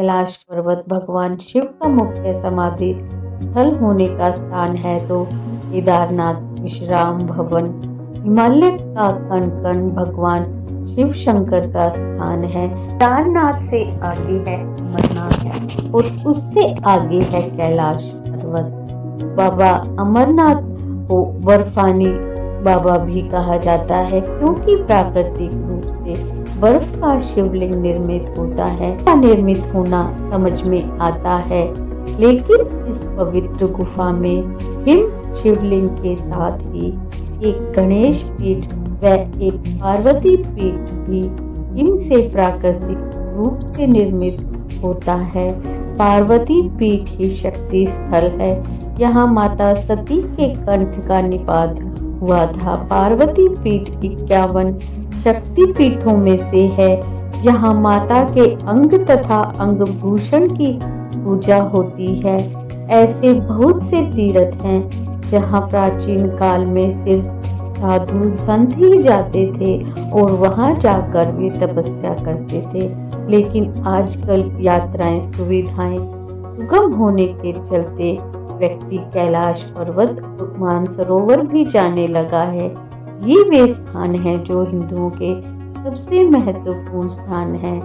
कैलाश पर्वत भगवान शिव का मुख्य समाधि स्थल होने का स्थान है तो केदारनाथ विश्राम भवन हिमालय का कण कण भगवान शिव शंकर का स्थान है। केदारनाथ से आगे है अमरनाथ और उससे आगे है कैलाश पर्वत। बाबा अमरनाथ को बर्फानी बाबा भी कहा जाता है क्योंकि प्राकृतिक रूप से बर्फ का शिवलिंग निर्मित होता है। का निर्मित होना समझ में आता है, लेकिन इस पवित्र गुफा में हिम शिवलिंग के साथ ही एक गणेश पीठ व एक पार्वती पीठ भी हिम से प्राकृतिक रूप से निर्मित होता है। पार्वती पीठ ही शक्ति स्थल है। यहाँ माता सती के कंठ का निपात हुआ था। पार्वती पीठ 51 शक्ति पीठों में से है। यहाँ माता के अंग तथा अंग भूषण की पूजा होती है। ऐसे बहुत से तीर्थ हैं जहाँ प्राचीन काल में सिर्फ साधु संत ही जाते थे और वहां जाकर वे तपस्या करते थे, लेकिन आजकल यात्राएं सुविधाएं सुगम होने के चलते व्यक्ति कैलाश पर्वत और मानसरोवर भी जाने लगा है। ये वे स्थान हैं जो हिंदुओं के सबसे महत्वपूर्ण स्थान हैं।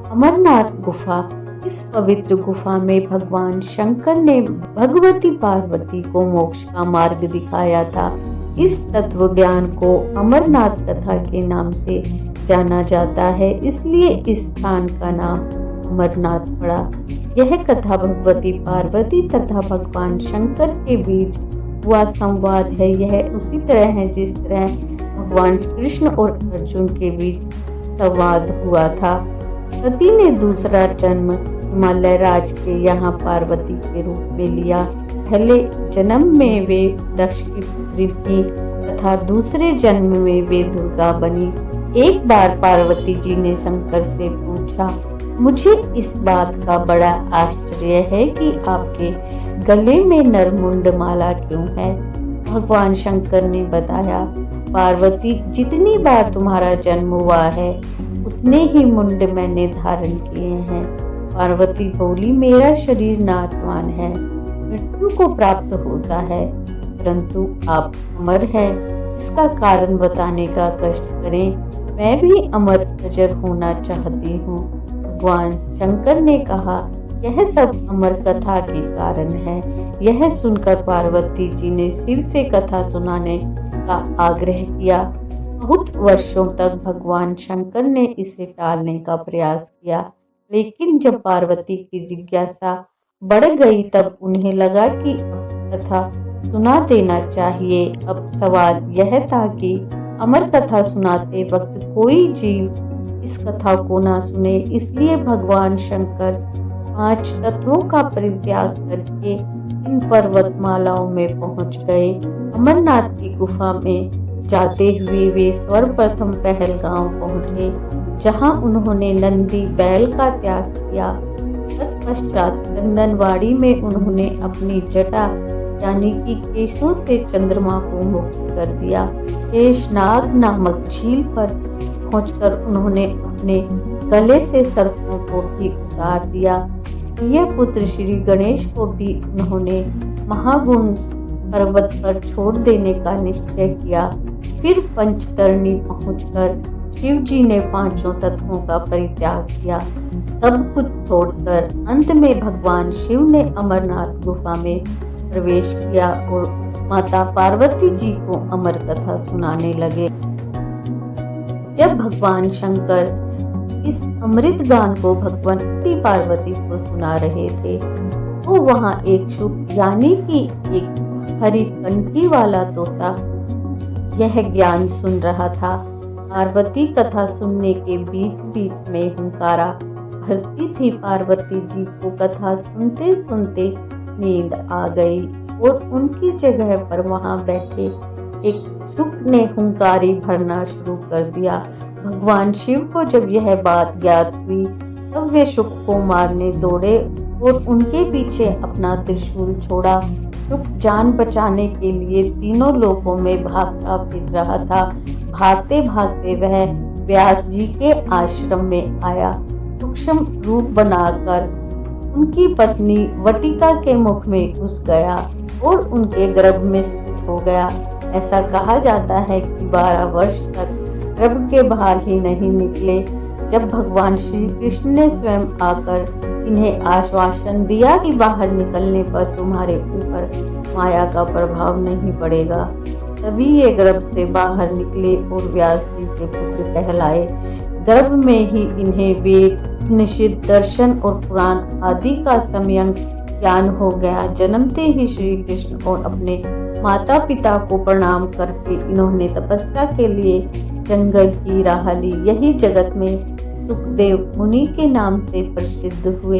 अमरनाथ गुफा। इस पवित्र गुफा में भगवान शंकर ने भगवती पार्वती को मोक्ष का मार्ग दिखाया था। इस तत्व ज्ञान को अमरनाथ कथा के नाम से जाना जाता है, इसलिए इस स्थान का नाम अमरनाथ पड़ा। यह कथा भगवती पार्वती तथा भगवान शंकर के बीच हुआ संवाद है। यह उसी तरह है जिस तरह भगवान कृष्ण और अर्जुन के बीच संवाद हुआ था। सती ने दूसरा जन्म हिमालय राज के यहाँ पार्वती के रूप में लिया। पहले जन्म में वे दक्ष की पुत्री थी तथा दूसरे जन्म में वे दुर्गा बनी। एक बार पार्वती जी ने शंकर से पूछा, मुझे इस बात का बड़ा आश्चर्य है कि आपके गले में नरमुंड माला क्यों है? भगवान शंकर ने बताया, पार्वती जितनी बार तुम्हारा जन्म हुआ है उतने ही मुंड मैंने धारण किए हैं। पार्वती बोली, मेरा शरीर नाशवान है, मृत्यु को प्राप्त होता है, परंतु आप अमर हैं। इसका कारण बताने का कष्ट करें। मैं भी अमर अजर होना चाहती हूँ। भगवान शंकर ने कहा, यह सब अमर कथा के कारण है। यह सुनकर पार्वती जी ने शिव से कथा सुनाने का आग्रह किया। बहुत वर्षों तक भगवान शंकर ने इसे टालने का प्रयास किया, लेकिन जब पार्वती की जिज्ञासा बढ़ गई तब उन्हें लगा कि अब कथा सुना देना चाहिए। अब सवाल यह था कि अमर कथा सुनाते वक्त कोई जीव इस कथा को ना सुने, इसलिए भगवान शंकर 5 तत्वों का परित्याग करके इन पर्वतमालाओं में पहुंच गए। अमरनाथ की गुफा में जाते हुए वे सर्वप्रथम पहलगांव पहुंचे, जहां उन्होंने नंदी बैल का त्याग किया। तत्पश्चात चंदनवाड़ी में उन्होंने अपनी जटा यानी कि केशों से चंद्रमा को मुक्त कर दिया। शेषनाग नामक झील पर पहुंचकर उन्होंने अपने गले से सर्पों को भी उतार दिया। यह पुत्र श्री गणेश को भी उन्होंने महागुण पर्वत पर छोड़ देने का निश्चय किया। फिर पंचतरणी पहुंचकर शिव जी ने 5 तत्वों का परित्याग किया। सब कुछ छोड़कर अंत में भगवान शिव ने अमरनाथ गुफा में प्रवेश किया और माता पार्वती जी को अमर कथा सुनाने लगे। जब भगवान शंकर इस अमृत गान को भगवती पार्वती को सुना रहे थे तो वहां एक शुक यानी कि एक हरी कंठी वाला तोता यह ज्ञान सुन रहा था। पार्वती कथा सुनने के बीच बीच में हुंकारा भरती थी। पार्वती जी को कथा सुनते सुनते नींद आ गई और उनकी जगह पर वहां बैठे एक शुक ने हुंकारी भरना शुरू कर दिया। भगवान शिव को जब यह बात ज्ञात हुई तब वे शुक को मारने दौड़े और उनके पीछे अपना त्रिशूल छोड़ा। शुक जान बचाने के लिए तीनों लोकों में भागता फिर रहा था। भागते भागते वह व्यास जी के आश्रम में आया। सूक्ष्म रूप बनाकर उनकी पत्नी वटिका के मुख में घुस गया और उनके गर्भ में स्थित हो गया। ऐसा कहा जाता है कि 12 वर्ष तक गर्भ के बाहर ही नहीं निकले। जब भगवान श्री कृष्ण ने स्वयं आकर इन्हें आश्वासन दिया कि बाहर निकलने पर तुम्हारे ऊपर माया का प्रभाव नहीं पड़ेगा, तभी ये गर्भ से बाहर निकले और व्यास जी के पुत्र कहलाए। गर्भ में ही इन्हें वेद, निषिद्ध, दर्शन और पुराण आदि का सम्यक ज्ञान हो गया। जन्मते ही श्री कृष्ण और अपने माता पिता को प्रणाम करके इन्होंने तपस्या के लिए जंगल की राह ली। यही जगत में सुखदेव मुनि के नाम से प्रसिद्ध हुए।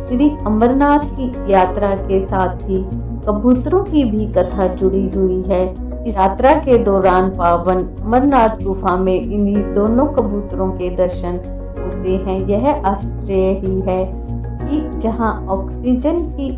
श्री अमरनाथ की यात्रा के साथ ही कबूतरों की भी कथा जुड़ी हुई है। इस यात्रा के दौरान पावन अमरनाथ गुफा में इन्हीं दोनों कबूतरों के दर्शन होते हैं। यह आश्चर्य ही है कि जहां ऑक्सीजन की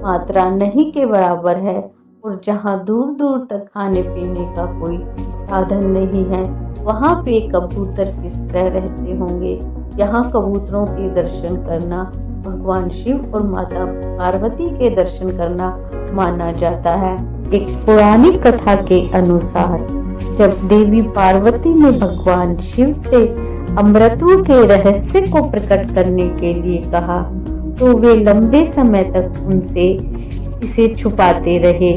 मात्रा नहीं के बराबर है और जहां दूर दूर तक खाने पीने का कोई साधन नहीं है, वहां पे कबूतर किस तरह रहते होंगे। यहाँ कबूतरों के दर्शन करना भगवान शिव और माता पार्वती के दर्शन करना माना जाता है। एक पौराणिक कथा के अनुसार जब देवी पार्वती ने भगवान शिव से अमृतों के रहस्य को प्रकट करने के लिए कहा, तो वे लंबे समय तक उनसे इसे छुपाते रहे।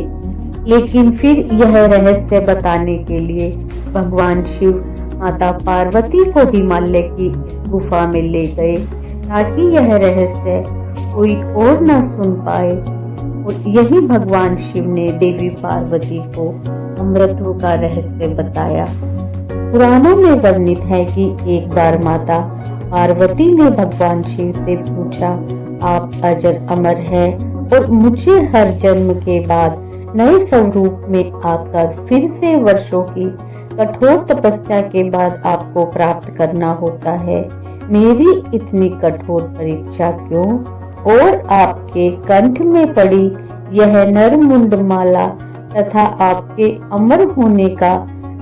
लेकिन फिर यह रहस्य बताने के लिए भगवान शिव माता पार्वती को हिमालय की इस गुफा में ले गए, ताकि यह रहस्य कोई और न सुन पाए। और यही भगवान शिव ने देवी पार्वती को अमृतों का रहस्य बताया। पुराणों में वर्णित है कि एक बार माता पार्वती ने भगवान शिव से पूछा, आप अजर अमर हैं और मुझे हर जन्म के बाद नए स्वरूप में आकर फिर से वर्षों की कठोर तपस्या के बाद आपको प्राप्त करना होता है। मेरी इतनी कठोर परीक्षा क्यों? और आपके कंठ में पड़ी यह नरमुंड माला तथा आपके अमर होने का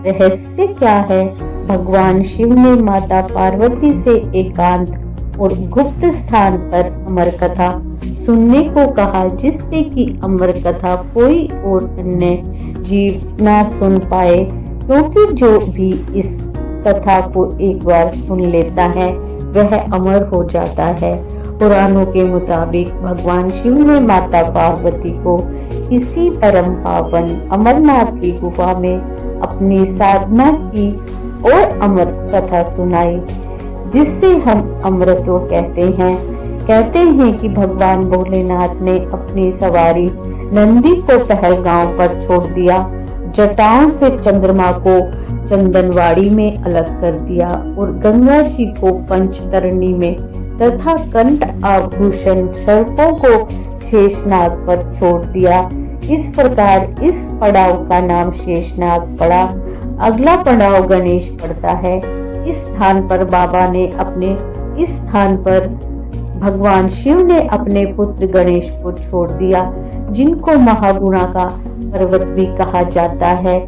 रहस्य क्या है? भगवान शिव ने माता पार्वती से एकांत और गुप्त स्थान पर अमर कथा सुनने को कहा, जिससे कि अमर कथा कोई और अन्य जीव ना सुन पाए, क्योंकि जो भी इस कथा को एक बार सुन लेता है वह अमर हो जाता है। पुराणों के मुताबिक भगवान शिव ने माता पार्वती को इसी परम पावन अमरनाथ की गुफा में अपनी साधना की और अमर कथा सुनाई, जिससे हम अमृतो कहते हैं। कहते हैं कि भगवान भोलेनाथ ने अपनी सवारी नंदी को पहलगांव पर छोड़ दिया, जटाओं से चंद्रमा को चंदनवाड़ी में अलग कर दिया और गंगा जी को पंचतरणी में तथा कंठ आभूषण सर्पों को शेषनाग पर छोड़ दिया। इस प्रकार इस पड़ाव का नाम शेषनाग पड़ा। अगला पड़ाव गणेश पड़ता है। इस स्थान पर बाबा ने इस स्थान पर भगवान शिव ने अपने पुत्र गणेश को छोड़ दिया, जिनको महागुणा का पर्वत भी कहा जाता है।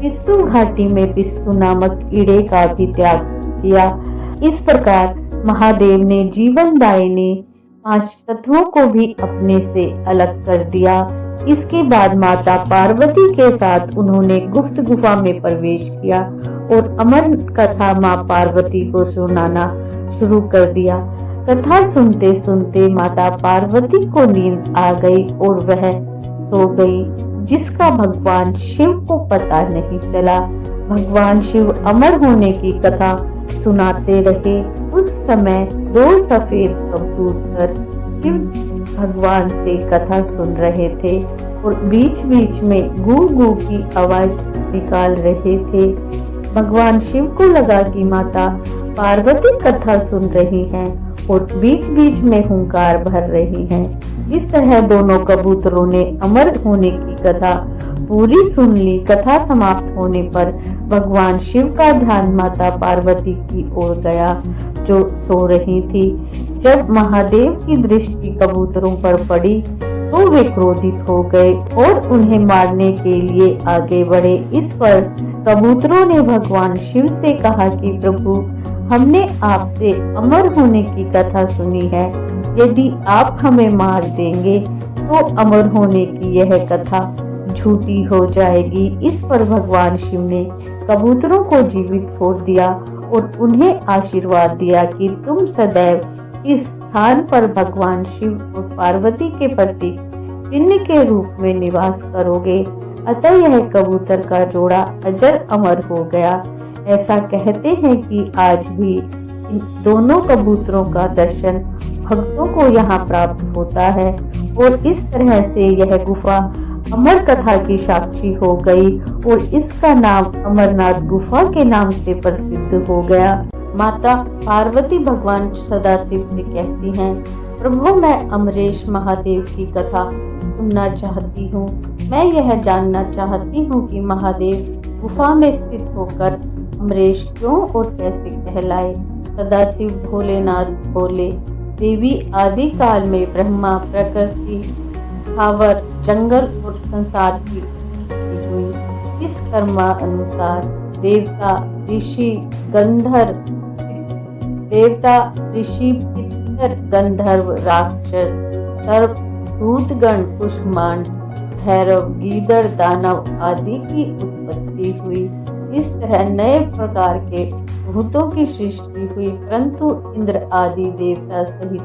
पिस्सू घाटी में पिस्सू नामक कीड़े का भी त्याग किया। इस प्रकार महादेव ने जीवनदायिनी 5 तत्वों को भी अपने से अलग कर दिया। इसके बाद माता पार्वती के साथ उन्होंने गुप्त गुफा में प्रवेश किया और अमर कथा माँ पार्वती को सुनाना शुरू कर दिया। कथा सुनते सुनते माता पार्वती को नींद आ गई और वह सो गई, जिसका भगवान शिव को पता नहीं चला। भगवान शिव अमर होने की कथा सुनाते रहे। उस समय 2 सफेद कबूतर शिव भगवान से कथा सुन रहे थे और बीच बीच में गू गू की आवाज निकाल रहे थे। भगवान शिव को लगा कि माता पार्वती कथा सुन रही हैं और बीच बीच में हुंकार भर रही हैं। इस तरह दोनों कबूतरों ने अमर होने की कथा पूरी सुन ली। कथा समाप्त होने पर भगवान शिव का ध्यान माता पार्वती की ओर गया, जो सो रही थी। जब महादेव की दृष्टि कबूतरों पर पड़ी तो वे क्रोधित हो गए और उन्हें मारने के लिए आगे बढ़े। इस पर कबूतरों ने भगवान शिव से कहा कि प्रभु, हमने आपसे अमर होने की कथा सुनी है। यदि आप हमें मार देंगे तो अमर होने की यह कथा झूठी हो जाएगी। इस पर भगवान शिव ने कबूतरों को जीवित छोड़ दिया और उन्हें आशीर्वाद दिया कि तुम सदैव इस स्थान पर भगवान शिव और पार्वती के प्रतीक चिन्ह के रूप में निवास करोगे। अतः यह कबूतर का जोड़ा अजर अमर हो गया। ऐसा कहते हैं कि आज भी इन दोनों कबूतरों का दर्शन भक्तों को यहाँ प्राप्त होता है और इस तरह से यह गुफा अमर कथा की साक्षी हो गई और इसका नाम अमरनाथ गुफा के नाम से प्रसिद्ध हो गया। माता पार्वती भगवान सदाशिव से कहती हैं, प्रभु मैं अमरेश महादेव की कथा सुनना चाहती हूँ। मैं यह जानना चाहती हूँ कि महादेव गुफा में स्थित होकर अमरेश क्यों और कैसे कहलाए। सदाशिव भोलेनाथ बोले, देवी आदि काल में ब्रह्मा प्रकृति स्थावर जंगल और संसार की उत्पत्ति हुई। इस कर्मा अनुसार देवता ऋषि पितर गंधर्व राक्षस सर्प भूतगण कुष्मांड भैरव गीदड़ दानव आदि की उत्पत्ति हुई। इस तरह नए प्रकार के भूतों की सृष्टि हुई, परंतु इंद्र आदि देवता सहित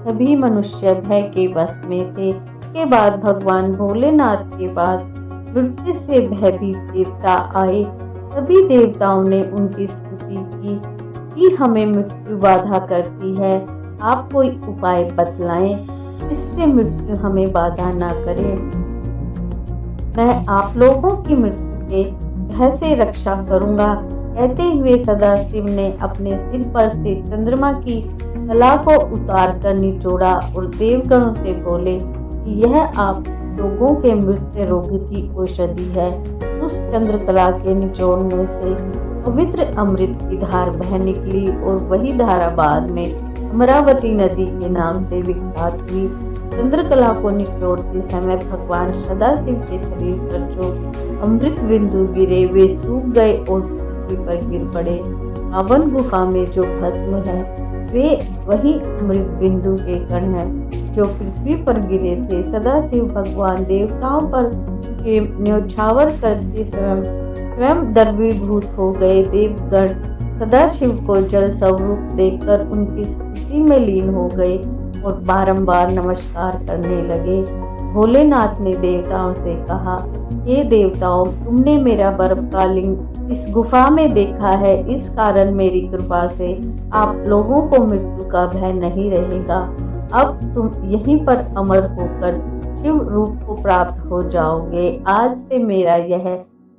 सभी मनुष्य भय के वश में थे। इसके बाद भगवान भोलेनाथ के पास मृत्यु से भयभीत देवता आए। सभी देवताओं ने उनकी स्तुति की कि हमें मृत्यु बाधा करती है, आप कोई उपाय बतलाएं जिससे मृत्यु हमें बाधा ना करे। मैं आप लोगों की मृत्यु के भय से रक्षा करूंगा। कहते हुए सदाशिव ने अपने सिर पर से चंद्रमा की कला को उतार कर निचोड़ा और देवगणों से बोले कि यह आप लोगों के मृत्यु रोग की औषधि है। उस चंद्रकला के निचोड़ने से पवित्र अमृत की धार बह निकली और वही धारा बाद में अमरावती नदी के नाम से विख्यात हुई। चंद्रकला को निचोड़ते समय भगवान सदाशिव के शरीर पर जो अमृत बिंदु गिरे वे सूख गए और पृथ्वी पर गिर पड़े। पावन गुफा में जो भस्म है वे वही अमृत बिंदु के कण हैं जो पृथ्वी पर गिरे थे। सदाशिव भगवान देवताओं पर के न्योछावर करते स्वयं द्रवीभूत हो गए। देवगण सदाशिव को जल स्वरूप देखकर उनकी स्तुति में लीन हो गए और बारंबार नमस्कार करने लगे। भोलेनाथ ने देवताओं से कहा, हे देवताओं, तुमने मेरा बर्फ का लिंग इस गुफा में देखा है, इस कारण मेरी कृपा से आप लोगों को मृत्यु का भय नहीं रहेगा। अब तुम यहीं पर अमर होकर शिव रूप को प्राप्त हो जाओगे। आज से मेरा यह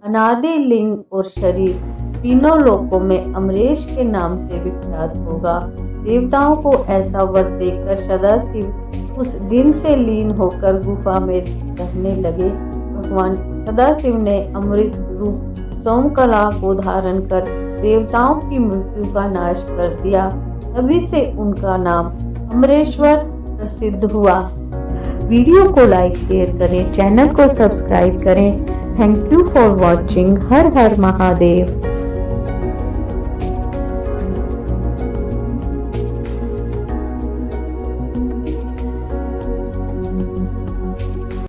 अनादि लिंग और शरीर तीनों लोकों में अमरेश के नाम से विख्यात होगा। देवताओं को ऐसा वर देकर सदाशिव उस दिन से लीन होकर गुफा में रहने लगे। भगवान सदाशिव ने अमृत रूप सोमकला को धारण कर देवताओं की मृत्यु का नाश कर दिया। तभी से उनका नाम अमरेश्वर प्रसिद्ध हुआ। वीडियो को लाइक शेयर करें, चैनल को सब्सक्राइब करें। Thank you for watching. Her her Mahadev.